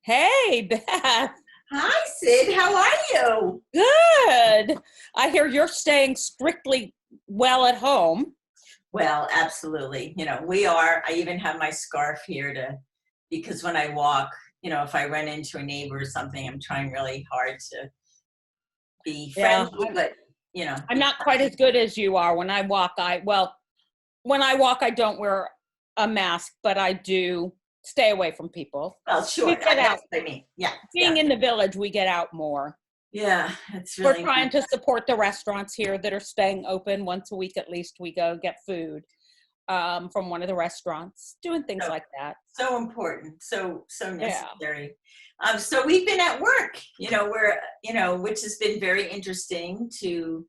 Hey, Beth. Hi, Sid. How are you? Good. I hear you're staying strictly well at home. Well, absolutely. We are. I even have my scarf here because when I walk, if I run into a neighbor or something, I'm trying really hard to be Yeah, friendly, but, I'm be not quite as good as you are. When I walk, I don't wear a mask, but I do stay away from people. well, We sure. get out. That's what I mean. Yeah, Being yeah, in the village, we get out more. yeah. It's We're really trying nice. to support the restaurants here that are staying open once a week at least. We go get food from one of the restaurants, doing things So, like that. so important. So Yeah. necessary. So we've been at work. Which has been very interesting to.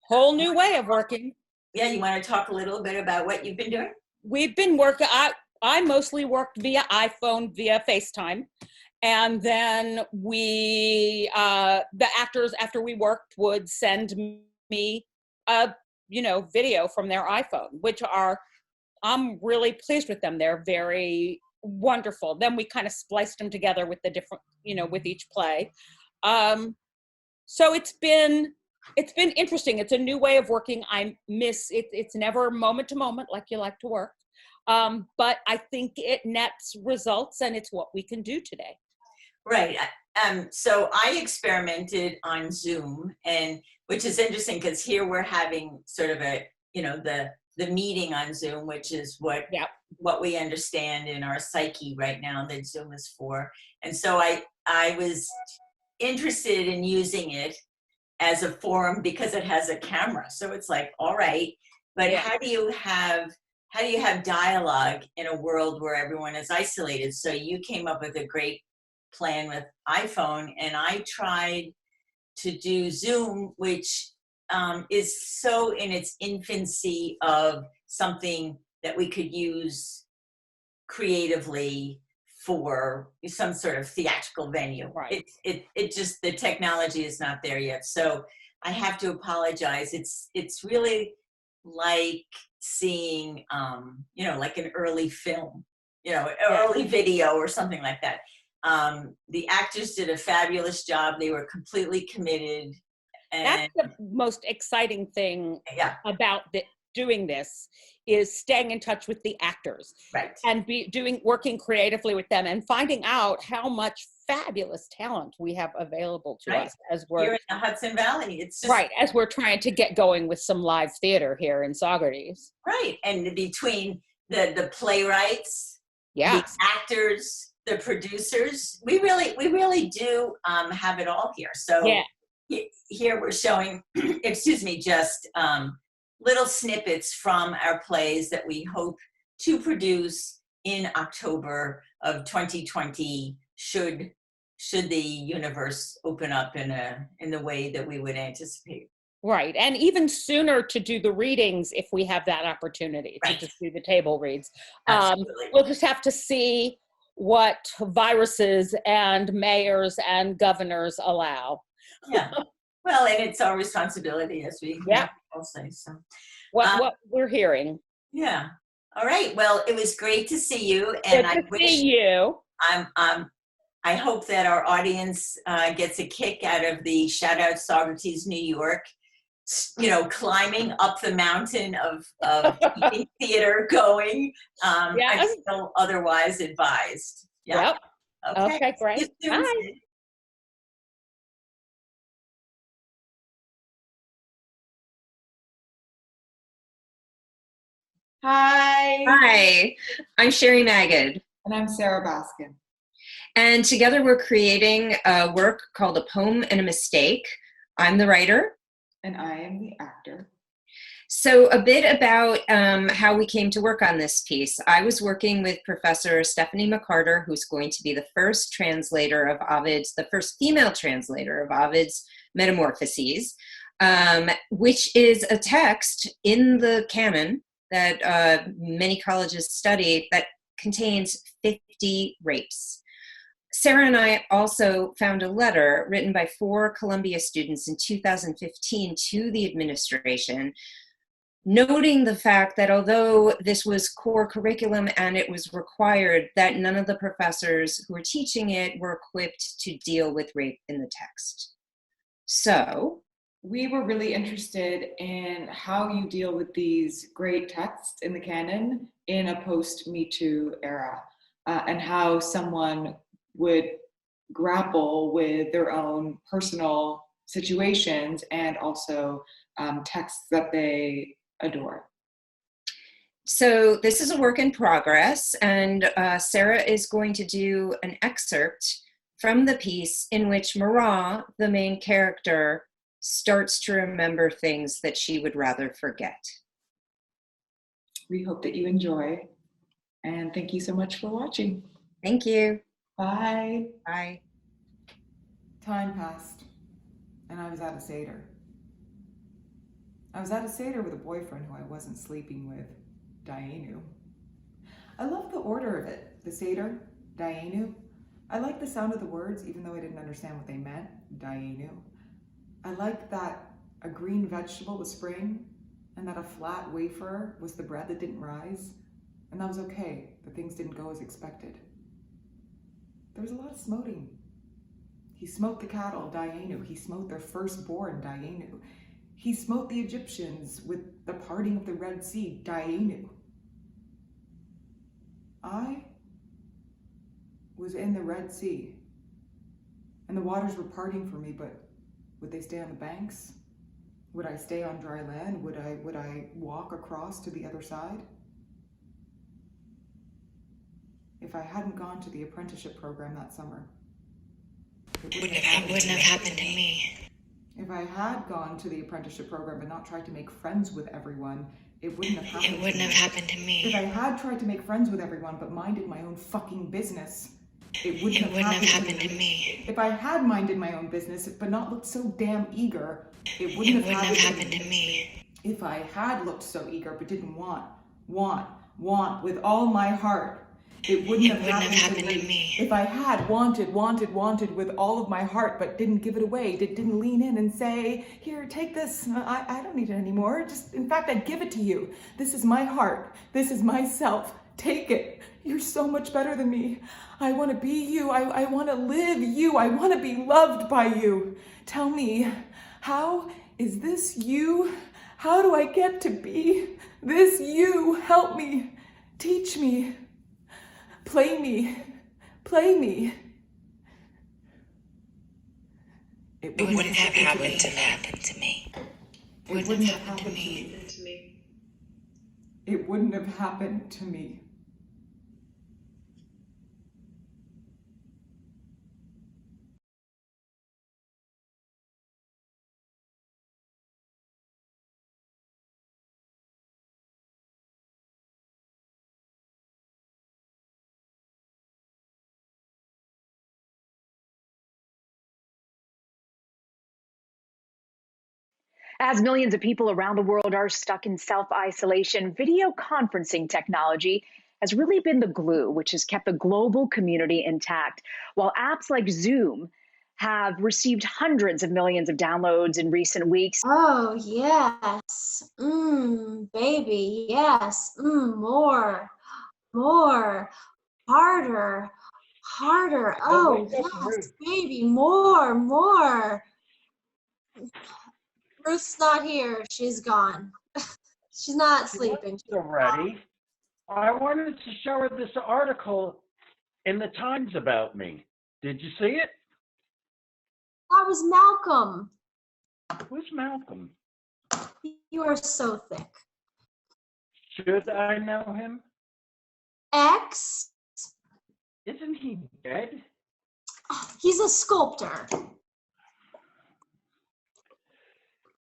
Whole new way of working. Yeah, you want to talk a little bit about what you've been doing? We've been working, I mostly worked via iPhone, via FaceTime. And then the actors, after we worked, would send me a, video from their iPhone, I'm really pleased with them. They're very wonderful. Then we kind of spliced them together with the different, with each play. Um, so it's been interesting. It's a new way of working. I miss it. It's never moment to moment like you like to work. But I think it nets results and it's what we can do today. Right. So I experimented on Zoom, and which is interesting because here we're having sort of the meeting on Zoom, which is Yeah. what we understand in our psyche right now that Zoom is for. And so I was interested in using it as a forum because it has a camera. So it's like, all right, but Yeah. how do you have dialogue in a world where everyone is isolated? So you came up with a great plan with iPhone, and I tried to do Zoom, which is so in its infancy of something that we could use creatively for some sort of theatrical venue. Right. It just, the technology is not there yet. So I have to apologize. It's really like seeing like an early film, Yeah. early video or something like that. The actors did a fabulous job. They were completely committed. That's And the most exciting thing yeah, about doing this is staying in touch with the actors right. and working creatively with them and finding out how much fabulous talent we have available to Right. us as Here we're in the Hudson Valley. It's just right as we're trying to get going with some live theater here in Saugerties. right. And between the playwrights, the Yes. actors, the producers, we really do have it all here. So Yeah. here we're showing, excuse me, just little snippets from our plays that we hope to produce in October of 2020, should the universe open up in the way that we would anticipate. Right. And even sooner to do the readings if we have that opportunity to Right. just do the table reads. Absolutely. We'll just have to see what viruses and mayors and governors allow. Yeah. Well, and it's our responsibility, as we Yeah. all say. So, What we're hearing. yeah. All right. Well, it was great to see you, Good and I to wish see you. I hope that our audience gets a kick out of the ShoutOut Saugerties, New York. Climbing up the mountain of keeping theater going. Yes. I feel otherwise advised. Yeah. Yep. Okay. Okay, See you great. soon, Bye. Sid. Hi. Hi, I'm Sherry Magid, And I'm Sarah Baskin. and together we're creating a work called A Poem and a Mistake. I'm the writer. And I am the actor. So a bit about how we came to work on this piece. I was working with Professor Stephanie McCarter, who's going to be the first the first female translator of Ovid's Metamorphoses, which is a text in the canon that many colleges study that contains 50 rapes. Sarah and I also found a letter written by 4 Columbia students in 2015 to the administration noting the fact that although this was core curriculum and it was required, that none of the professors who were teaching it were equipped to deal with rape in the text. So we were really interested in how you deal with these great texts in the canon in a post-Me Too era, and how someone would grapple with their own personal situations and also texts that they adore. So this is a work in progress, and Sarah is going to do an excerpt from the piece in which Marat, the main character, starts to remember things that she would rather forget. We hope that you enjoy, and thank you so much for watching. Thank you. Bye. Bye. Time passed, and I was at a Seder. I was at a Seder with a boyfriend who I wasn't sleeping with, Dayenu. I loved the order of it, the Seder, Dayenu. I liked the sound of the words, even though I didn't understand what they meant, Dayenu. I liked that a green vegetable was spring, and that a flat wafer was the bread that didn't rise, and that was okay, that things didn't go as expected. There was a lot of smoting. He smote the cattle, Dayenu. He smote their firstborn, Dayenu. He smote the Egyptians with the parting of the Red Sea, Dayenu. I was in the Red Sea, and the waters were parting for me, but would they stay on the banks? Would I stay on dry land? Would I walk across to the other side? If I hadn't gone to the apprenticeship program that summer, it wouldn't have happened to me. If I had gone to the apprenticeship program but not tried to make friends with everyone, it wouldn't have happened to me. If I had tried to make friends with everyone but minded my own fucking business, it wouldn't have happened to me. If I had minded my own business but not looked so damn eager, it wouldn't have happened to me. If I had looked so eager but didn't want with all my heart, it wouldn't have happened to me. If I had wanted with all of my heart, but didn't give it away, didn't lean in and say, here, take this, I don't need it anymore. Just, in fact, I'd give it to you. This is my heart. This is myself. Take it. You're so much better than me. I want to be you. I want to live you. I want to be loved by you. Tell me, how is this you? How do I get to be this you? Help me. Teach me. Play me. Play me. It wouldn't have happened to me. It wouldn't have happened to me. It wouldn't have happened to me. As millions of people around the world are stuck in self-isolation, video conferencing technology has really been the glue which has kept the global community intact. While apps like Zoom have received hundreds of millions of downloads in recent weeks. Oh, yes. Baby, yes. More. Harder. Oh, yes, baby, more. Ruth's not here. She's gone. She's not sleeping. Already. I wanted to show her this article in the Times about me. Did you see it? That was Malcolm. Who's Malcolm? You are so thick. Should I know him? X? Isn't he dead? He's a sculptor.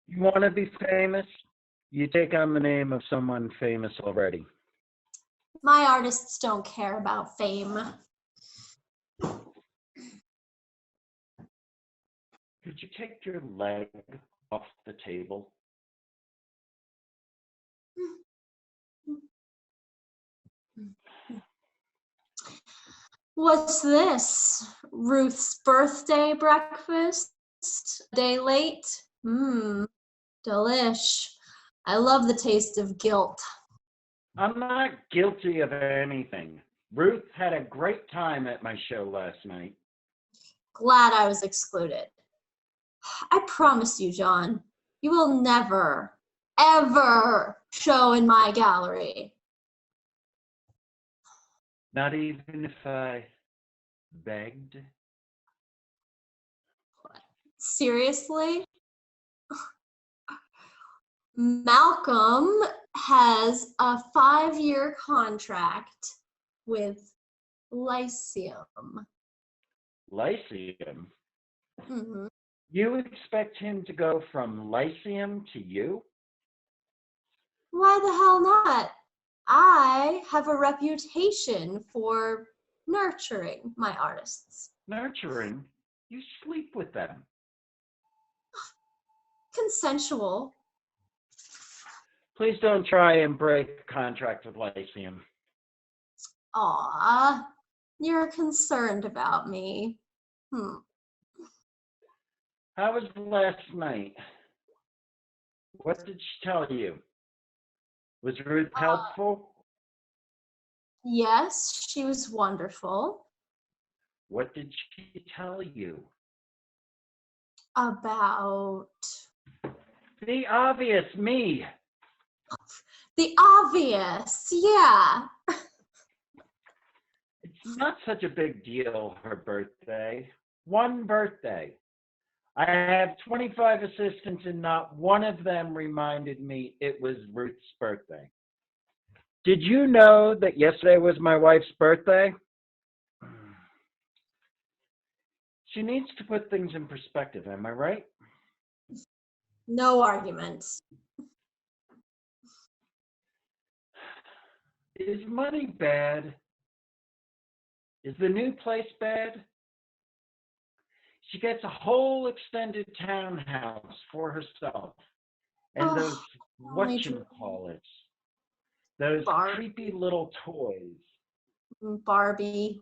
You want to be famous? You take on the name of someone famous already. My artists don't care about fame. Could you take your leg off the table? What's this? Ruth's birthday breakfast? Day late? Delish. I love the taste of guilt. I'm not guilty of anything. Ruth had a great time at my show last night. Glad I was excluded. I promise you, John, you will never, ever show in my gallery. Not even if I begged? Seriously? Malcolm has a 5-year contract with Lyceum. Lyceum? Mhm. You expect him to go from Lyceum to you? Why the hell not? I have a reputation for nurturing my artists. Nurturing? You sleep with them. Consensual. Please don't try and break contract with Lyceum. Aw, you're concerned about me. How was last night? What did she tell you? Was Ruth helpful? Yes, she was wonderful. What did she tell you? About The obvious, me. the obvious, yeah. It's not such a big deal, her birthday. One birthday. I have 25 assistants and not one of them reminded me it was Ruth's birthday. Did you know that yesterday was my wife's birthday? She needs to put things in perspective, am I right? No arguments. Is money bad? Is the new place bad? She gets a whole extended townhouse for herself. And those whatchamacallits, those creepy little toys. Barbie.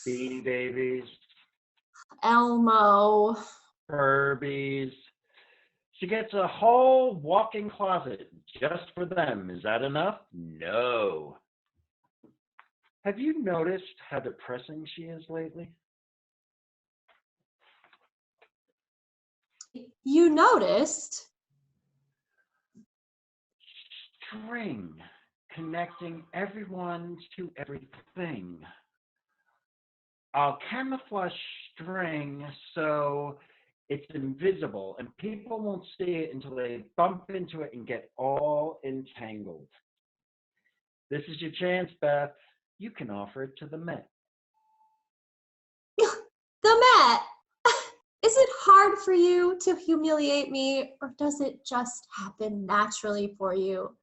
Beanie Babies. Elmo. Furbies. She gets a whole walk-in closet just for them. Is that enough? No. Have you noticed how depressing she is lately? You noticed? String connecting everyone to everything. I'll camouflage string so it's invisible and people won't see it until they bump into it and get all entangled. This is your chance, Beth. You can offer it to the Met. The Met? Is it hard for you to humiliate me, or does it just happen naturally for you?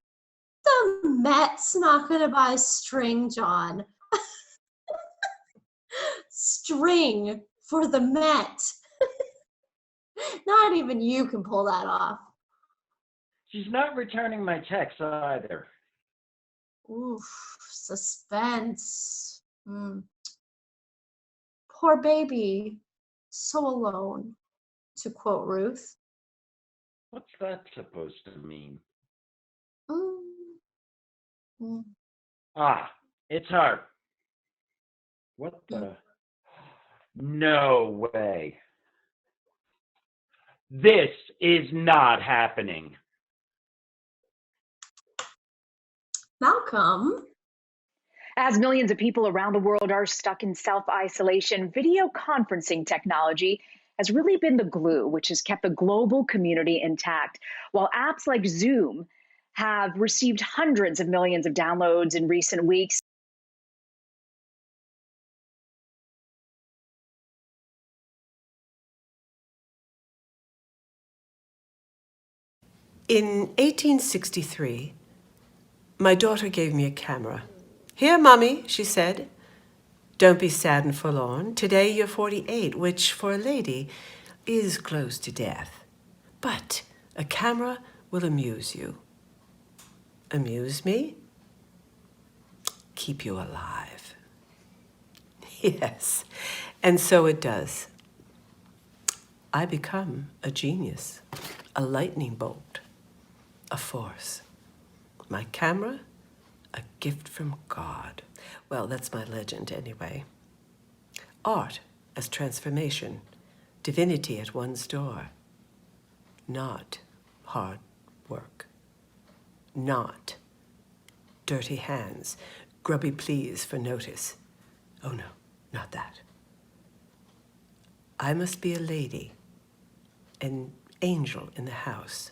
The Met's not gonna buy string, John. String for the Met. Not even you can pull that off. She's not returning my texts either. Oof, suspense. Poor baby, so alone, to quote Ruth. What's that supposed to mean? Ah, it's her. What the? No way. This is not happening. Malcolm? As millions of people around the world are stuck in self-isolation, video conferencing technology has really been the glue, which has kept the global community intact. While apps like Zoom have received hundreds of millions of downloads in recent weeks, In 1863, my daughter gave me a camera. "Here, Mommy," she said. "Don't be sad and forlorn. Today you're 48, which for a lady is close to death. But a camera will amuse you." Amuse me? Keep you alive. Yes, and so it does. I become a genius, a lightning bolt. a force. My camera, a gift from God. Well, that's my legend anyway. Art as transformation, divinity at one's door. Not hard work. Not dirty hands, grubby pleas for notice. Oh no, not that. I must be a lady, an angel in the house.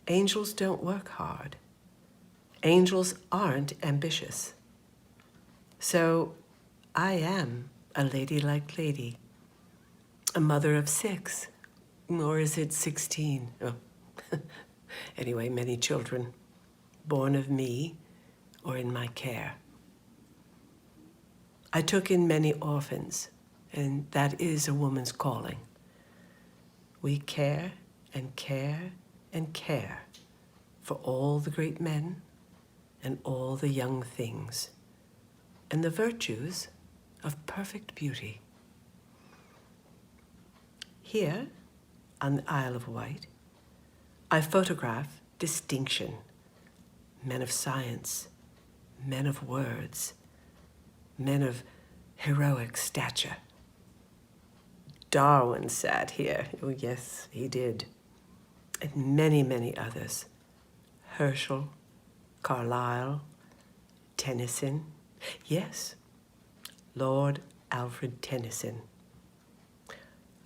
Angels don't work hard. Angels aren't ambitious. So I am a ladylike lady, a mother of 6, or is it 16? Oh. Anyway, many children, born of me or in my care. I took in many orphans, and that is a woman's calling. We care and care and care for all the great men and all the young things, and the virtues of perfect beauty. Here, on the Isle of Wight, I photograph distinction, men of science, men of words, men of heroic stature. Darwin sat here. Oh, yes, he did. And many, many others. Herschel, Carlyle, Tennyson. Yes, Lord Alfred Tennyson.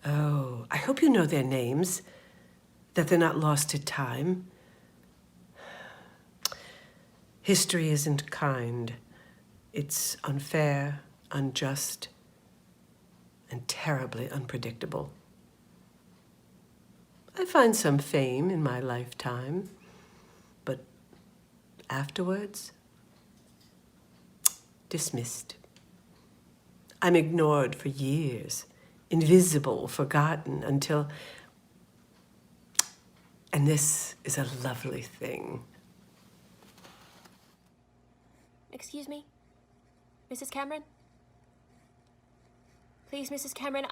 Oh, I hope you know their names, that they're not lost to time. History isn't kind. It's unfair, unjust, and terribly unpredictable. I find some fame in my lifetime, but afterwards, dismissed. I'm ignored for years, invisible, forgotten, until... And this is a lovely thing. Excuse me? Mrs. Cameron? Please, Mrs. Cameron,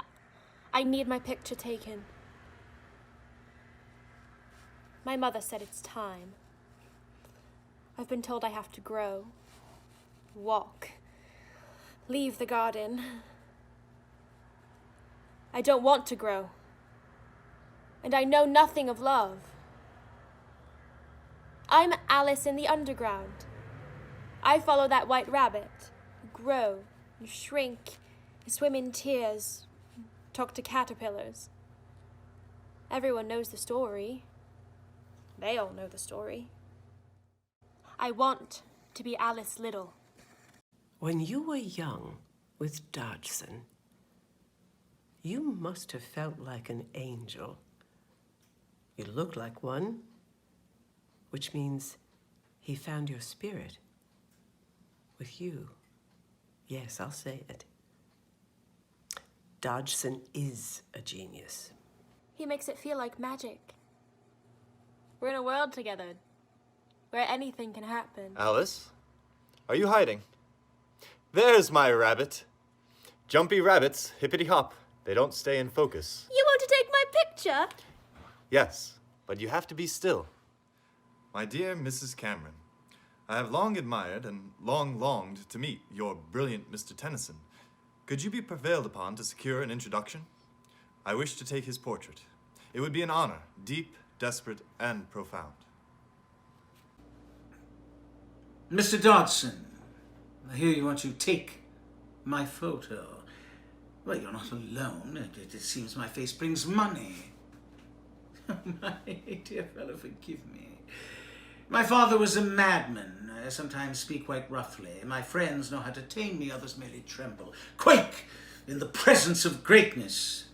I need my picture taken. My mother said it's time. I've been told I have to grow, walk, leave the garden. I don't want to grow, and I know nothing of love. I'm Alice in the underground. I follow that white rabbit, grow and shrink, swim in tears, talk to caterpillars. Everyone knows the story. They all know the story. I want to be Alice Little. When you were young with Dodgson, you must have felt like an angel. You looked like one, which means he found your spirit with you. Yes, I'll say it. Dodgson is a genius. He makes it feel like magic. We're in a world together where anything can happen. Alice, are you hiding? There's my rabbit. Jumpy rabbits, hippity hop. They don't stay in focus. You want to take my picture? Yes, but you have to be still. My dear Mrs. Cameron, I have long admired and long longed to meet your brilliant Mr. Tennyson. Could you be prevailed upon to secure an introduction? I wish to take his portrait. It would be an honor, deep, desperate, and profound. Mr. Dodgson, I hear you want to take my photo. Well, you're not alone. It seems my face brings money. My dear fellow, forgive me. My father was a madman. I sometimes speak quite roughly. My friends know how to tame me, others merely tremble, quake in the presence of greatness.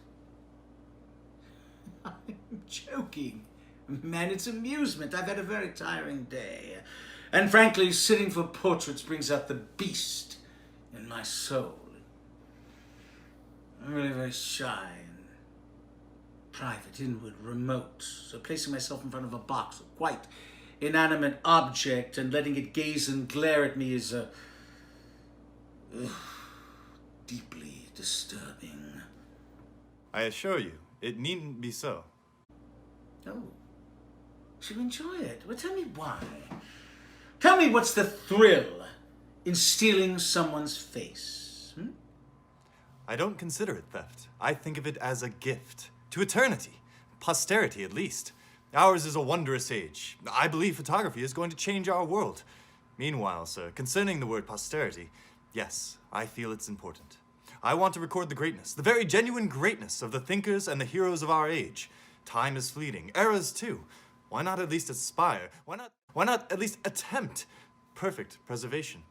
I'm joking. Man, it's amusement. I've had a very tiring day. And frankly, sitting for portraits brings out the beast in my soul. I'm really very shy and private, inward, remote. So placing myself in front of a box, a quite inanimate object, and letting it gaze and glare at me is deeply disturbing. I assure you, it needn't be so. Oh. She'll enjoy it. Well, tell me why. Tell me what's the thrill in stealing someone's face? I don't consider it theft. I think of it as a gift. To eternity. Posterity, at least. Ours is a wondrous age. I believe photography is going to change our world. Meanwhile, sir, concerning the word posterity, yes, I feel it's important. I want to record the greatness, the very genuine greatness of the thinkers and the heroes of our age. Time is fleeting, eras too. Why not at least aspire? Why not at least attempt perfect preservation?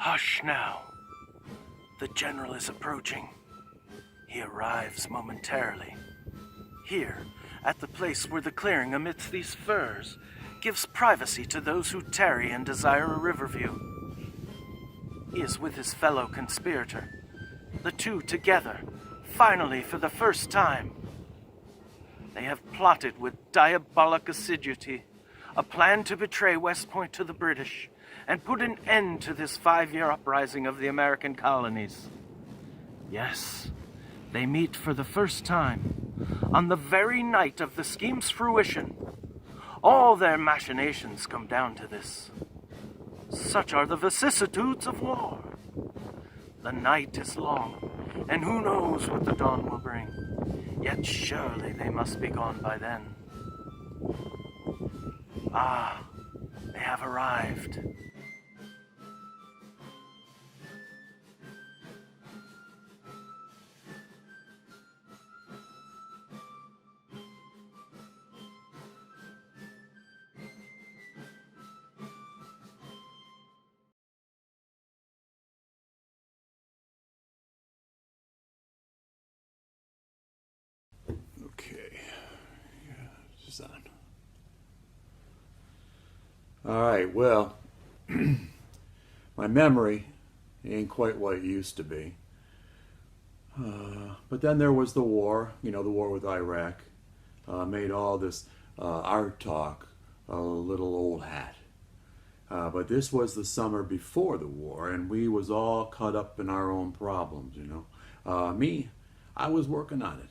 Hush now. The general is approaching. He arrives momentarily. Here, at the place where the clearing amidst these firs gives privacy to those who tarry and desire a river view. He is with his fellow conspirator. The two together, finally for the first time. They have plotted with diabolic assiduity a plan to betray West Point to the British and put an end to this 5-year uprising of the American colonies. Yes, they meet for the first time on the very night of the scheme's fruition. All their machinations come down to this. Such are the vicissitudes of war. The night is long, and who knows what the dawn will bring. Yet surely they must be gone by then. Ah, they have arrived. Okay. Yeah, it's on. All right, well, my memory ain't quite what it used to be. But then there was the war, the war with Iraq. Made all this art talk a little old hat. But this was the summer before the war, and we was all caught up in our own problems, Me, I was working on it.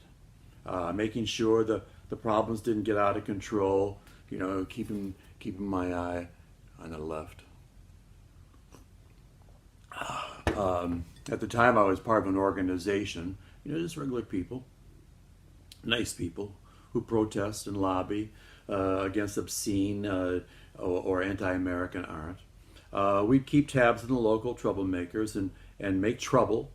Making sure the problems didn't get out of control, keeping my eye on the left. At the time, I was part of an organization, just regular people, nice people, who protest and lobby against obscene or anti-American art. We'd keep tabs on the local troublemakers and make trouble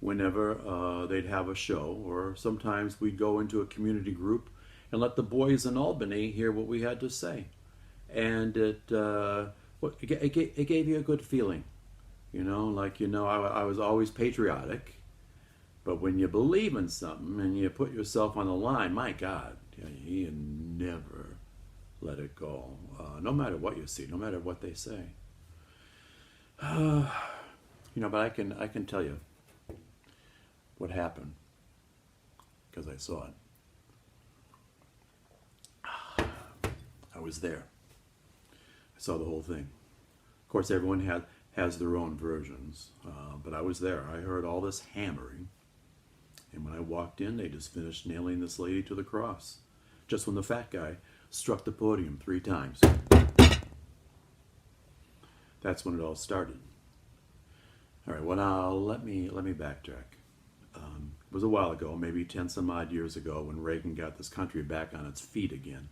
whenever they'd have a show, or sometimes we'd go into a community group and let the boys in Albany hear what we had to say. And it gave you a good feeling, I was always patriotic, but when you believe in something and you put yourself on the line, my God, you never let it go, no matter what you see, no matter what they say. But I can tell you what happened, because I saw it. I was there. I saw the whole thing. Of course, everyone has their own versions, but I was there. I heard all this hammering, and when I walked in, they just finished nailing this lady to the cross, just when the fat guy struck the podium 3 times. That's when it all started. All right, well now, let me backtrack. It was a while ago, maybe 10 some odd years ago, when Reagan got this country back on its feet again.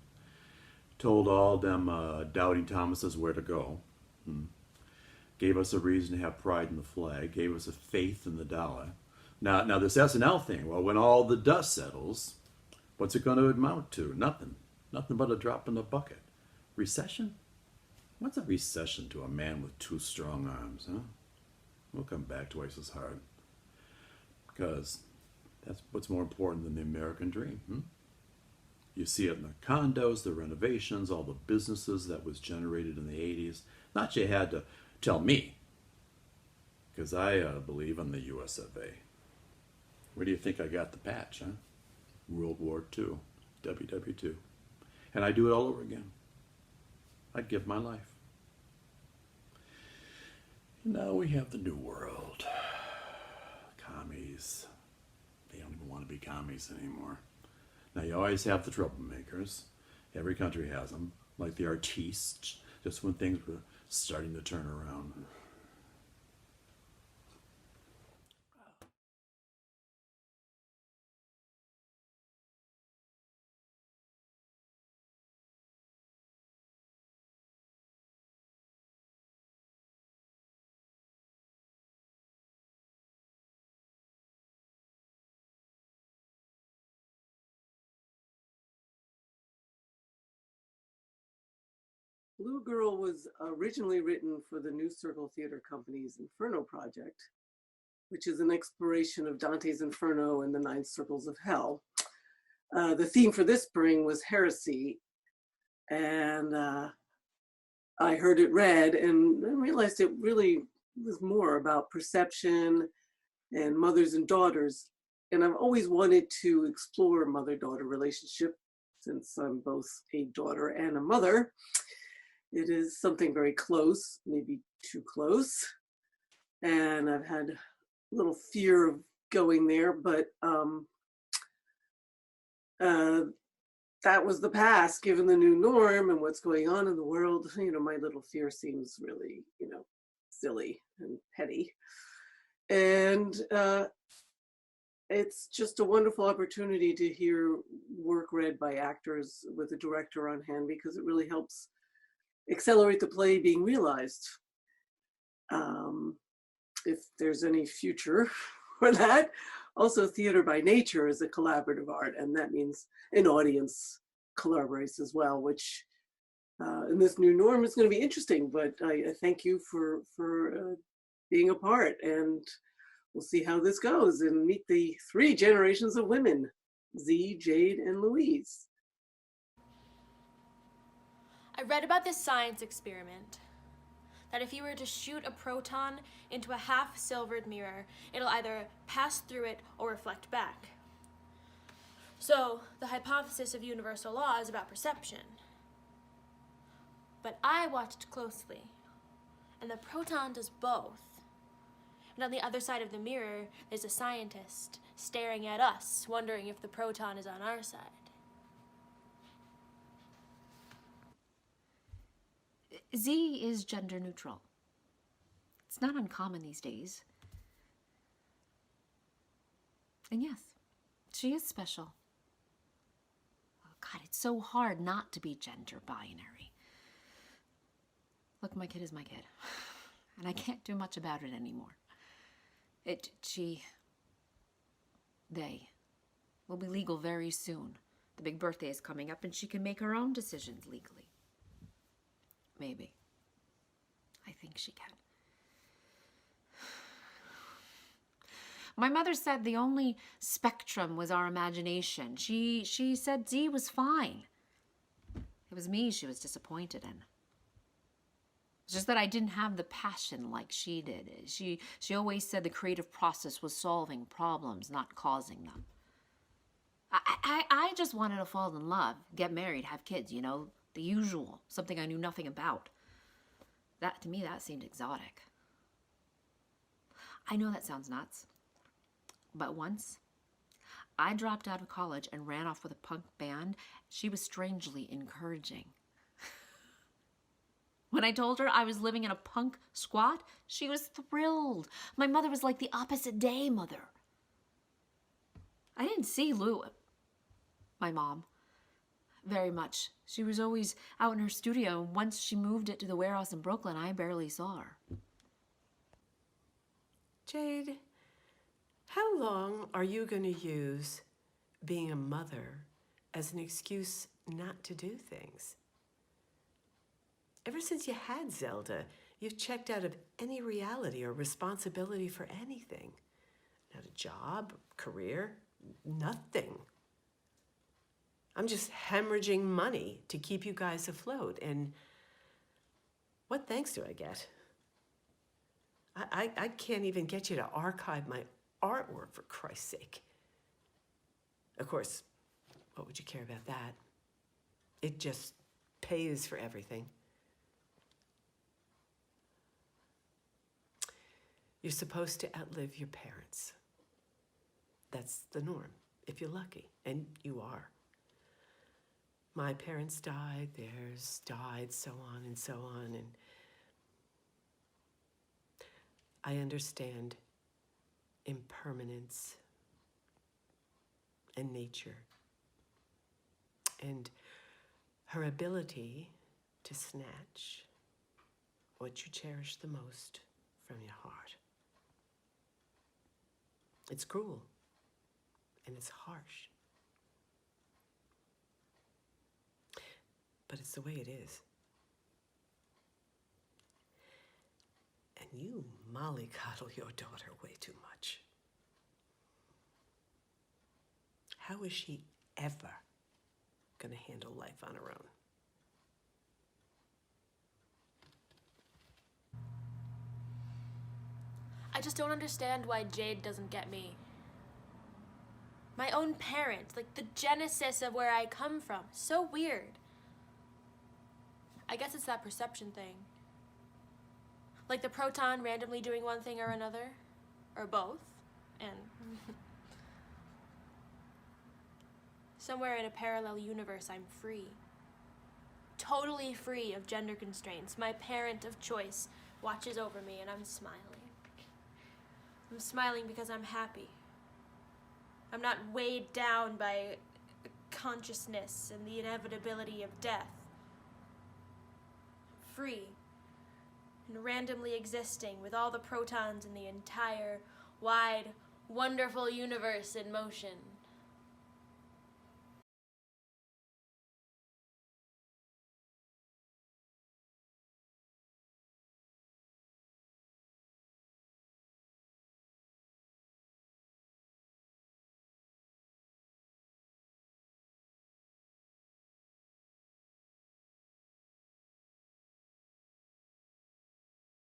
Told all them doubting Thomases where to go. Gave us a reason to have pride in the flag. Gave us a faith in the dollar. Now this SNL thing, well, when all the dust settles, what's it going to amount to? Nothing. Nothing but a drop in the bucket. Recession? What's a recession to a man with 2 strong arms, huh? We'll come back twice as hard. Because that's what's more important than the American dream. You see it in the condos, the renovations, all the businesses that was generated in the 80s. Not you had to tell me, because I believe in the US of A. Where do you think I got the patch, huh? World War II, WW2. And I'd do it all over again. I'd give my life. Now we have the new world. Commies. They don't even want to be commies anymore. Now you always have the troublemakers. Every country has them, like the artistes, just when things were starting to turn around. Blue Girl was originally written for the New Circle Theater Company's Inferno project, which is an exploration of Dante's Inferno and the Nine Circles of Hell. The theme for this spring was heresy, and I heard it read and I realized it really was more about perception and mothers and daughters. And I've always wanted to explore mother-daughter relationship since I'm both a daughter and a mother. It is something very close, maybe too close. And I've had a little fear of going there, but that was the past, given the new norm and what's going on in the world. You know, my little fear seems really, you know, silly and petty. And it's just a wonderful opportunity to hear work read by actors with a director on hand, because it really helps accelerate the play being realized. If there's any future for that. Also, theater by nature is a collaborative art, and that means an audience collaborates as well, which in this new norm is going to be interesting, but I thank you for being a part, and we'll see how this goes and meet the 3 generations of women, Z, Jade, and Louise. I read about this science experiment, that if you were to shoot a proton into a half-silvered mirror, it'll either pass through it or reflect back. So, the hypothesis of universal law is about perception. But I watched closely, and the proton does both. And on the other side of the mirror, there's a scientist staring at us, wondering if the proton is on our side. Z is gender neutral. It's not uncommon these days. And yes, she is special. Oh God, it's so hard not to be gender binary. Look, my kid is my kid, and I can't do much about it anymore. They will be legal very soon. The big birthday is coming up, and she can make her own decisions legally. Maybe. I think she can. My mother said the only spectrum was our imagination. She said Z was fine. It was me she was disappointed in. It's just that I didn't have the passion like she did. She always said the creative process was solving problems, not causing them. I just wanted to fall in love, get married, have kids, you know, the usual, something I knew nothing about. That, to me, that seemed exotic. I know that sounds nuts, but once I dropped out of college and ran off with a punk band. She was strangely encouraging. When I told her I was living in a punk squat, she was thrilled. My mother was like the opposite day mother. I didn't see Lou, my mom, very much. She was always out in her studio, and once she moved it to the warehouse in Brooklyn, I barely saw her. Jade, how long are you going to use being a mother as an excuse not to do things? Ever since you had Zelda, you've checked out of any reality or responsibility for anything. Not a job, career, nothing. I'm just hemorrhaging money to keep you guys afloat. And what thanks do I get? I can't even get you to archive my artwork, for Christ's sake. Of course, what would you care about that? It just pays for everything. You're supposed to outlive your parents. That's the norm, if you're lucky, and you are. My parents died, theirs died, so on and so on, and I understand impermanence and nature and her ability to snatch what you cherish the most from your heart. It's cruel and it's harsh, but it's the way it is. And you mollycoddle your daughter way too much. How is she ever going to handle life on her own? I just don't understand why Jade doesn't get me. My own parents, like the genesis of where I come from. So weird. I guess it's that perception thing. Like the proton randomly doing one thing or another, or both, and somewhere in a parallel universe I'm free. Totally free of gender constraints. My parent of choice watches over me and I'm smiling. I'm smiling because I'm happy. I'm not weighed down by consciousness and the inevitability of death. Free and randomly existing with all the protons in the entire, wide, wonderful universe in motion.